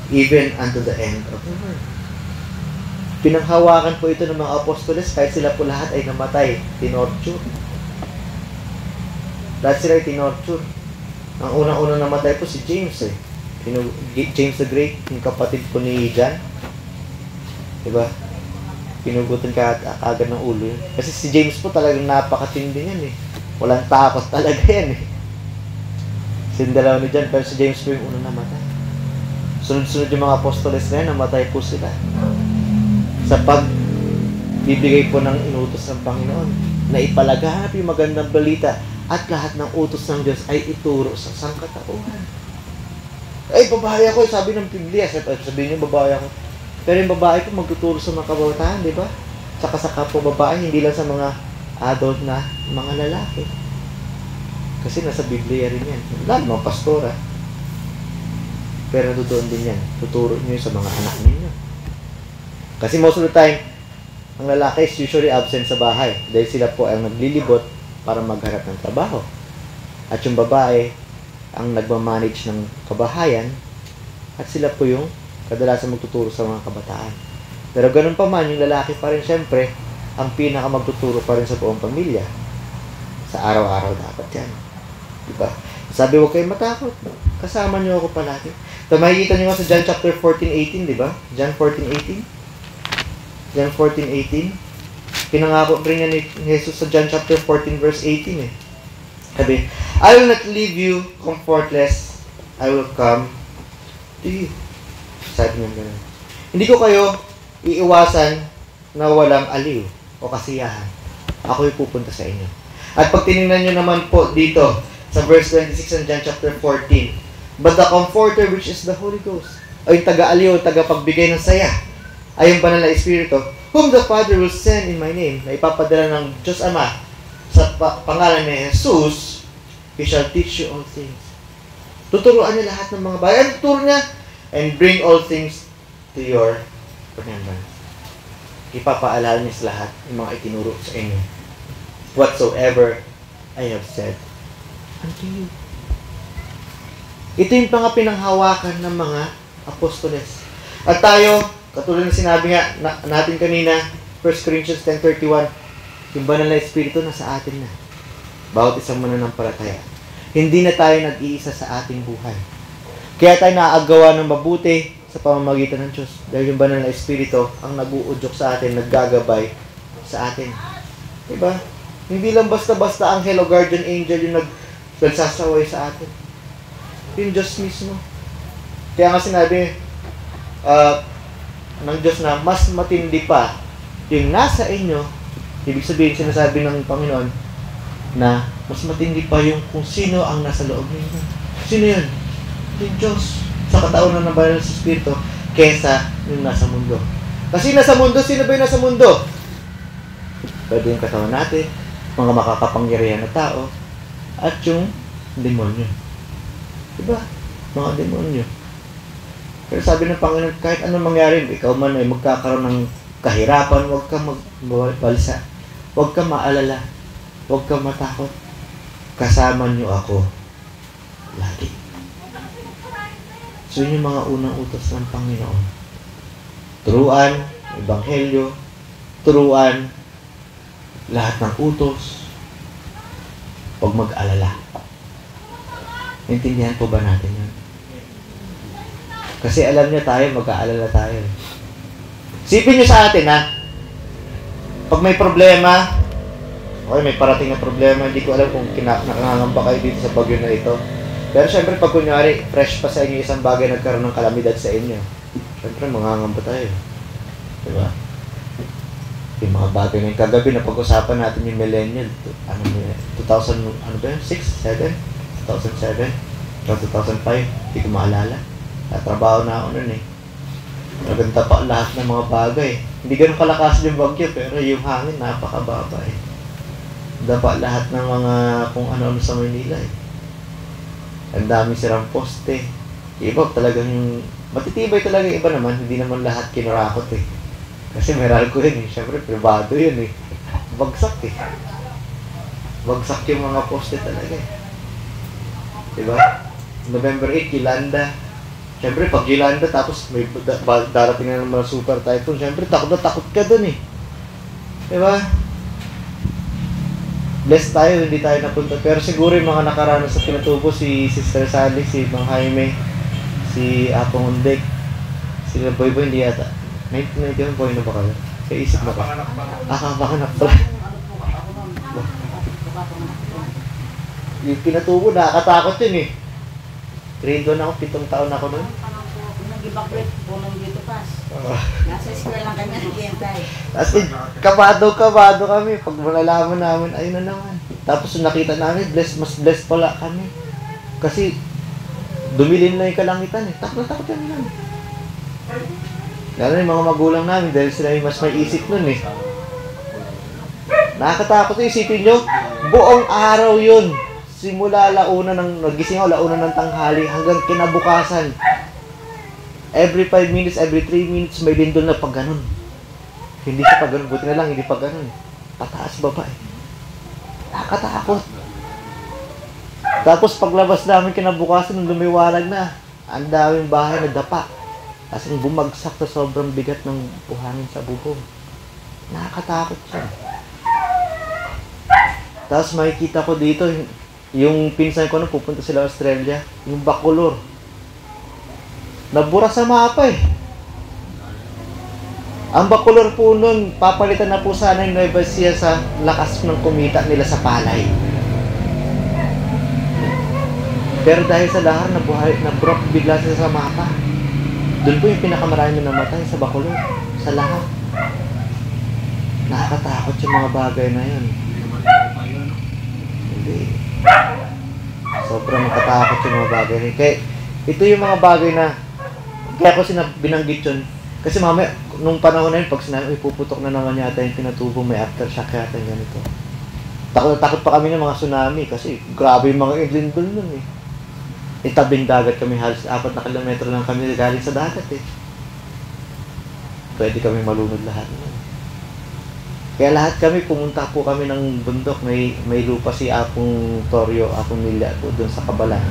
Even unto the end of the world. Pinanghawakan po ito ng mga apostoles kahit sila po lahat ay namatay, tinorture. Lahat sila ay tinorture. Ang unang-unang namatay po si James eh. James the Great, yung kapatid po ni John. Diba? Pinugutan ka agad ng ulo yun. Kasi si James po talagang napakatindi yan eh. Walang takot talaga yan eh. Sindalaw ni John, pero si James po yung unang namatay. Sunod-sunod yung mga apostoles na yan, namatay po sila. Sa pagbibigay po ng inutos ng Panginoon, na ipalaganap yung magandang balita at lahat ng utos ng Diyos ay ituro sa sangkatauhan. Ay, babae ako, sabi ng Biblia, sabihin niyo babae ako. Pero yung babae ko magtuturo sa mga kabataan, di ba? Saka sa kapwa babae, hindi lang sa mga adult na mga lalaki. Kasi nasa Biblia rin yan. Lalo mga pastora. Pero doon din yan. Tuturo niyo sa mga anak ninyo. Kasi most of the time, ang lalaki is usually absent sa bahay dahil sila po ay naglilibot para magharap ng trabaho. At yung babae ang nagmamanage ng kabahayan at sila po yung kadalasan magtuturo sa mga kabataan. Pero ganun pa man, yung lalaki pa rin syempre ang pinaka magtuturo pa rin sa buong pamilya. Sa araw-araw dapat yan. Diba? Sabi, huwag kayong matakot. Kasama niyo ako palagi. So, makikita niyo nga sa John chapter 14:18, diba? John 14:18. John 14:18. Pinangako rin niya ni Jesus sa John chapter 14 verse 18 eh. Sabi, I will not leave you comfortless. I will come to you. Sabi niya gano'n. Hindi ko kayo iiwasan na walang aliw o kasiyahan. Ako'y pupunta sa inyo. At pag tinignan nyo naman po dito sa verse 26 ng John chapter 14, but the Comforter which is the Holy Ghost, o yung taga-aliw, taga-pagbigay ng saya, ay yung banal na Espiritu, whom the Father will send in my name, na ipapadala ng Diyos Ama sa pangalan ni Jesus, He shall teach you all things. Tuturuan niya lahat ng mga bagay. Ang tuturo niya, and bring all things to your remembrance. Ipapaalala niya sa lahat ng mga itinuro sa inyo. Whatsoever I have said unto you. Ito yung mga pinanghawakan ng mga apostoles. At tayo, katulad ng sinabi nga natin kanina, 1 Corinthians 10:31, yung banal na Espiritu nasa atin na. Bawat isang mananampalataya. Hindi na tayo nag-iisa sa ating buhay. Kaya tayo naaagawa ng mabuti sa pamamagitan ng Diyos. Dahil yung banal na Espiritu ang nag-uudyok sa atin, naggagabay sa atin. Diba? Hindi lang basta-basta anghel o guardian angel yung nagsasaway sa atin. Yung Diyos mismo. Kaya nga sinabi ng Diyos na mas matindi pa yung nasa inyo, ibig sabihin sinasabi ng Panginoon na mas matindi pa yung kung sino ang nasa loob ninyo. Sino yun? Yung Diyos sa kataunan ng banal sa Espiritu kesa yung nasa mundo. Kasi nasa mundo, sino ba yung nasa mundo? Pwede yung katawan natin, mga makakapangyarihan na tao, at yung demonyo. Diba? Mga demonyo. Pero sabi ng Panginoon, kahit anong mangyari, ikaw man ay magkakaroon ng kahirapan, huwag kang magbalsa, huwag kang maalala, huwag kang matakot. Kasama niyo ako lagi. So yun yung mga unang utos ng Panginoon. Turuan, ebanghelyo, turuan, lahat ng utos, huwag mag-alala. Intindihan po ba natin yun? Kasi alam niya tayo, mag-aalala tayo. Sipin niyo sa atin, ha? Pag may problema, okay, may parating na problema, hindi ko alam kung nakangamba kayo dito sa bagyo na ito. Pero syempre, pag kunyari, fresh pa sa inyo isang bagay nagkaroon ng kalamidad sa inyo, syempre, mangangamba tayo. Diba? Yung mga bagay na yung kagabi na pag-usapan natin yung millennial, 2000, ano ba yun? 6? 7? 2007? 2005? Hindi ko maalala. Natrabaho na ako nun eh. Naganda pa lahat ng mga bagay. Hindi ganun kalakas yung bagyo, pero yung hangin napakababa eh. Dapa lahat ng mga kung ano-ano sa Manila eh. Ang dami sirang poste. Iba talagang yung matitibay talaga, iba naman, hindi naman lahat kinurakot eh. Kasi meral ko yun eh. Siyempre, privado yun eh. Bagsak eh. Bagsak yung mga poste talaga eh. Diba? November 8, Yolanda. Siyempre, pag Yolanda, tapos may darating na ng mga super typhoon, siyempre, takot na takot ka dun eh. Diba? Blessed tayo, hindi tayo napunta. Pero siguro yung mga nakaranas sa Pinatubo, si Sister Sally, si Mang Jaime, si Apong Undek, sila Boy Boy, hindi yata. 1991 boy na ba kayo? Kaya isip na ba? Kapanganak pala. Yung Pinatubo, nakakatakot yun eh. Grade 1 ako, 7 taon ako nun. Nag-evacuate po ng dito pass. Nasa school lang kami nag-ientay. As in, kabado kami. Pag malalaman namin, ayun na naman. Tapos nakita namin, mas blessed pala kami. Kasi, dumilin na yung kalangitan eh. Takot kami namin. Lalo yung mga magulang namin, dahil sila yung mas may isip nun eh. Nakakatakot yung isipin nyo, buong araw yun. Simula nagising ako, launa ng tanghali, hanggang kinabukasan. Every 5 minutes, every 3 minutes, may lindol na pag ganun. Hindi siya pag ganun, buti na lang, hindi pag ganun. Pataas baba eh. Nakakatakot. Tapos paglabas namin kinabukasan, nung lumiwanag na, ang daming bahay na dapa. Kasi bumagsak sa sobrang bigat ng buhangin sa bubong. Nakakatakot siya. Tapos makikita ko dito, yung pinsan ko na pupunta sila Australia, yung Bacolor. Nabura sa mapa eh. Ang Bacolor po nun, papalitan na po sana yung Nueva Ecija sa lakas ng kumita nila sa palay. Pero dahil sa lahar, nabura bigla sila sa mapa. Doon po yung pinakamarami na namatay sa Bacolor, sa lahar. Nakakatakot yung mga bagay na yun. Hindi. Sobrang nakatakot yung mga bagay. Kaya ito yung mga bagay na kaya ko binanggit yun. Kasi mamaya, nung panahon na yun, pag sinabi, puputok na naman yata yung Pinatubo, may aftershock yata yung ganito. Takot pa kami ng mga tsunami kasi grabe yung mga lindol nun eh. Itabing dagat kami, halos 4 na kilometro lang kami galing sa dagat eh. Pwede kami malunod lahat. Kaya lahat kami, pumunta po kami ng bundok. May lupa si Apong Torio, Apong Milya po doon sa Kabalan.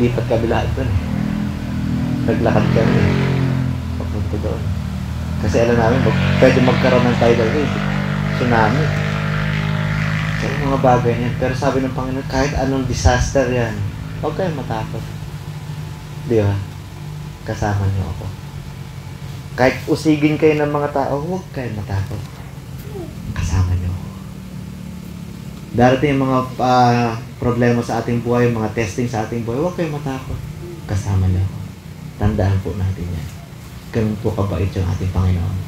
Lipat kami lahat doon. Naglakad kami. Papunta doon. Kasi alam namin, pwede magkaroon ng tidal wave. Tsunami. Kaya yung mga bagay niyan. Pero sabi ng Panginoon, kahit anong disaster yan, huwag kayong matakot. Di ba? Kasama niyo ako. Kahit usigin kayo ng mga tao, huwag kayong matakot. Kasama niyo. Darating yung mga problema sa ating buhay, mga testing sa ating buhay, huwag kayong matakot. Kasama niyo ako. Tandaan po natin yan. Ganun po kabait yung ating Panginoon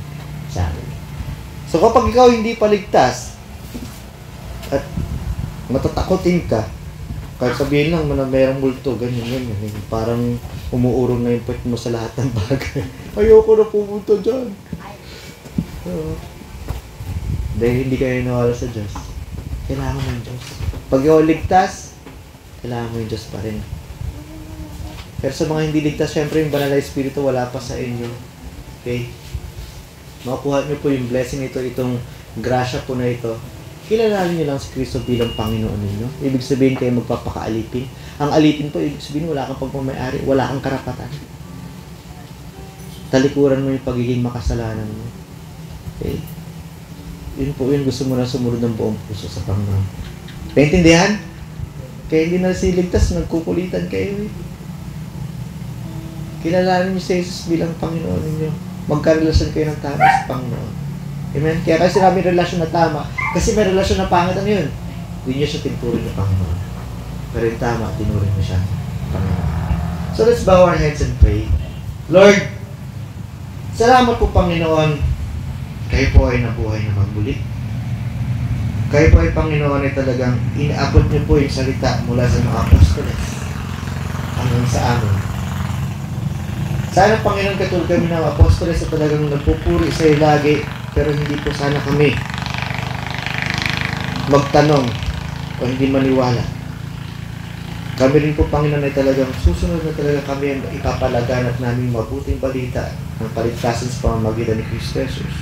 sa atin. So kapag ikaw hindi paligtas at matatakotin ka, kahit sabihin lang na mayroong multo, ganyan. Parang umuurong na yung puwet mo sa lahat ng bagay. Ayoko na pumunta dyan. Oo. Dahil hindi kayo nawala sa Diyos, kailangan mo yung Diyos. Pag ikaw ligtas, kailangan mo yung Diyos pa rin. Pero sa mga hindi ligtas, syempre yung banal na Espiritu wala pa sa inyo. Okay? Makukuha nyo po yung blessing ito, itong grasya po na ito. Kilalanin nyo lang si Kristo bilang Panginoon ninyo. Ibig sabihin kayo magpapakaalipin. Ang alipin po, ibig sabihin wala kang pagmamayari, wala kang karapatan. Talikuran mo yung pagiging makasalanan mo. Okay? Yun po yun, gusto mo na sumunod ng buong puso sa Panginoon. Paintindihan? Kaya hindi na siligtas, nagkukulitan kayo eh. Kilalanin niyo si Jesus bilang Panginoon ninyo. Magkarelasyon kayo ng tama sa Panginoon. Amen? Kaya kasi sinabing relasyon na tama, kasi may relasyon na pangit, ano yun? Hindi niyo siya tinuturing na Panginoon. Pero yung tama, tinuring mo siya Panginoon. So let's bow our heads and pray. Lord, salamat po Panginoon. Kayo po ay nabuhay na magbuli. Kayo po ay Panginoon ay talagang inaabot niyo po yung salita mula sa mga apostoles hanggang sa amin. Sana Panginoon katulad kami ng apostoles na talagang nagpupuri sa iyo lagi, pero hindi po sana kami magtanong o hindi maniwala. Kami rin po Panginoon ay talagang susunod na talaga kami ang ipapalaganap namin mabuting balita ng paligtasan sa pamamagitan ni Kristo Jesus.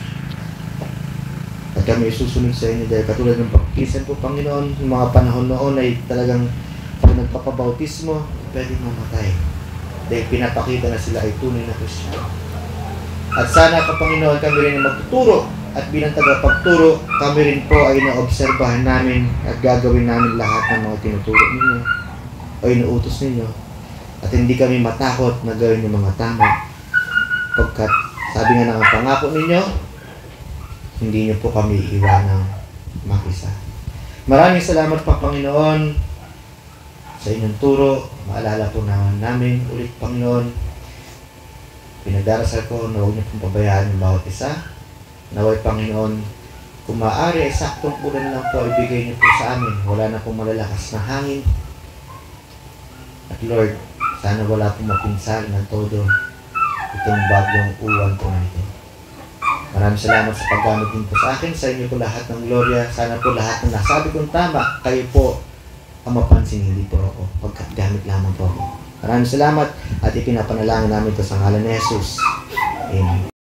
At kami susunod sa inyo dahil katulad ng pagkikisan po Panginoon, yung mga panahon noon ay talagang pag nagpapabautismo, pwedeng mamatay. Dahil pinapakita na sila ay tunay na Kristiyan. At sana ka Panginoon kami rin magtuturo at bilang tagapagturo, kami rin po ay naobserbahan namin at gagawin namin lahat ng mga tinuturo ninyo o inuutos ninyo. At hindi kami matakot na gawin yung mga tama. Pagkat sabi nga ng pangako ninyo, hindi niyo po kami iwanang makisa. Maraming salamat pa Panginoon sa inyong turo. Maalala po namin ulit Panginoon. Pinagdarasal ko na huwag niyo pong pabayaan yung bawat isa. Naway Panginoon, kung maaari ay saktong ulan lang po ibigay niyo po sa amin. Wala na pong malalakas na hangin. At Lord, sana wala pong mapinsal na todo itong bagong uwan po na ito. Maraming salamat sa paggamit din po sa akin. Sa inyo po lahat ng gloria. Sana po lahat ng nasabi kong tama, kayo po ang mapansin, hindi po ako. Pagkat gamit lamang po ako. Maraming salamat at ipinapanalangin namin ito sa ngalan ni Jesus. Amen.